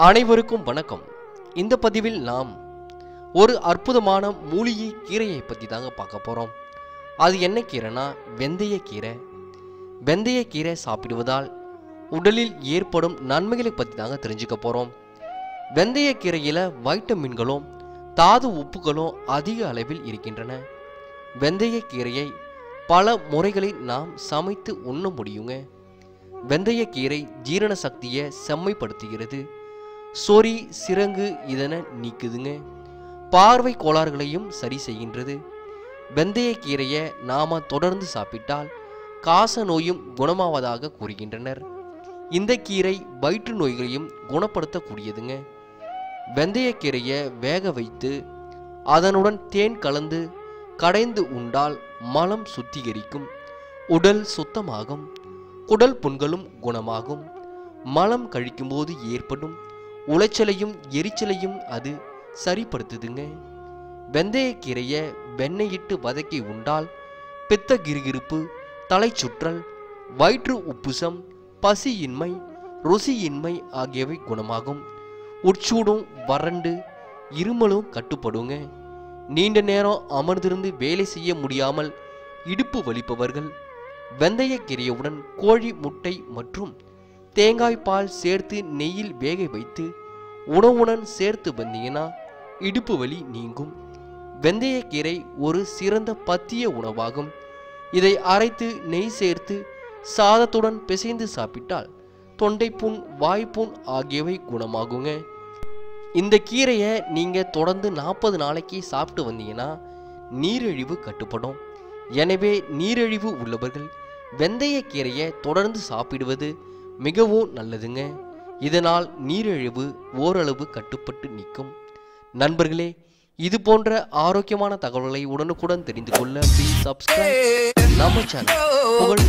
அனைவருக்கும் வணக்கம். இந்த பதிவில் நாம் ஒரு அற்புதமான மூலிகை கீரையை பற்றி தாங்க பார்க்க போகிறோம். அது என்ன கீரைனா வெந்தயக்கீரை. வெந்தயக்கீரை சாப்பிடுவதால் உடலில் ஏற்படும் நன்மைகளை பற்றி தாங்க தெரிஞ்சுக்க போகிறோம். வெந்தயக்கீரையில் வைட்டமின்களும் தாது உப்புகளும் அதிக அளவில் இருக்கின்றன. வெந்தயக்கீரையை பல முறைகளில் நாம் சமைத்து உண்ண முடியுங்க. வெந்தயக்கீரை ஜீரண சக்தியை செம்மைப்படுத்துகிறது. சொறி சிரங்கு இதனை நீக்குதுங்க. பார்வை கோளாறுகளையும் சரி செய்கின்றது. வெந்தயக்கீரையை நாம தொடர்ந்து சாப்பிட்டால் காச நோயும் குணமாவதாக கூறுகின்றனர். இந்த கீரை வயிற்று நோய்களையும் குணப்படுத்தக்கூடியதுங்க. வெந்தயக்கீரையை வேக வைத்து அதனுடன் தேன் கலந்து கடைந்து உண்டால் மலம் சுத்திகரிக்கும், உடல் சுத்தமாகும், குடல் புண்களும் குணமாகும். மலம் கழிக்கும்போது ஏற்படும் உளைச்சலையும் எரிச்சலையும் அது சரிப்படுத்துதுங்க. வெந்தயக்கீரையை வெண்ணெயிட்டு வதக்கி உண்டால் பித்த கிருகிருப்பு, தலை சுற்றல், வயிற்று உப்புசம், பசியின்மை, ருசியின்மை ஆகியவை குணமாகும். உட்சூடும் வறண்டு இருமலும் கட்டுப்படுங்க. நீண்ட நேரம் அமர்ந்திருந்து வேலை செய்ய முடியாமல் இடுப்பு வலிப்பவர்கள் வெந்தயக்கீரையுடன் கோழி முட்டை மற்றும் தேங்காய் பால் சேர்த்து நெய்யில் வேக வைத்து உணவுடன் சேர்த்து வந்தீங்கன்னா இடுப்பு வலி நீங்கும். வெந்தயக்கீரை ஒரு சிறந்த பத்திய உணவாகும். இதை அரைத்து நெய் சேர்த்து சாதத்துடன் பிசைந்து சாப்பிட்டால் தொண்டைப்புண், வாய்ப்புண் ஆகியவை குணமாகுங்க. இந்த கீரையை நீங்கள் தொடர்ந்து 40 நாளைக்கு சாப்பிட்டு வந்தீங்கன்னா நீரிழிவு கட்டுப்படும். எனவே நீரிழிவு உள்ளவர்கள் வெந்தயக்கீரையை தொடர்ந்து சாப்பிடுவது மிகவும் நல்லதுங்க. இதனால் நீரிழிவு ஓரளவு கட்டுப்பட்டு நிற்கும். நண்பர்களே, இது போன்ற ஆரோக்கியமான தகவல்களை உடனுக்குடன் தெரிந்து கொள்ள ப்ளீஸ் சப்ஸ்கிரைப் நம்ம சேனல்.